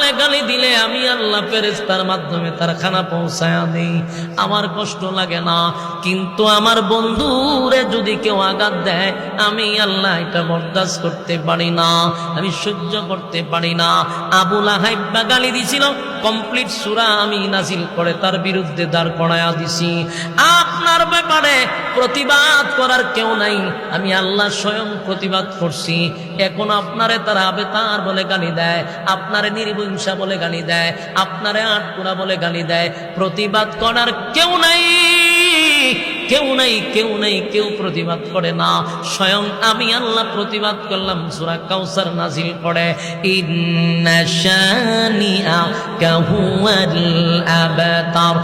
বলে গালি দিলে আমি আল্লাহ ফেরেশতার মাধ্যমে তার খানা পৌঁছায়া দেই, আমার কষ্ট লাগে না। কিন্তু আমার বন্ধুরে যদি কেউ আঘাত দেয়, আমি আল্লাহ এটা বরদাস্ত করতে পারি না, আমি সহ্য করতে পারি না। আবু লাহাব গালি দিছিল, কমপ্লিট সূরা আমি নাজিল করে তার বিরুদ্ধে দাঁড় করায়া দিছি। আপনার ব্যাপারে প্রতিবাদ করার কেউ নাই, আমি আল্লাহ স্বয়ং প্রতিবাদ করছি। এখন আপনারে তারা আবেতার বলে গালি দেয়, আপনারে নির্বংশা বলে গালি দেয়, আপনারে আটকুড়া বলে গালি দেয়, প্রতিবাদ করার কেউ নাই, কেউ নাই, কেউ নাই, কেউ প্রতিবাদ করে না। স্বয়ং আমি আল্লাহ প্রতিবাদ করলাম সূরা কাউসার নাজিল করে, ইন্না শানিআকা হুয়াল আবতার।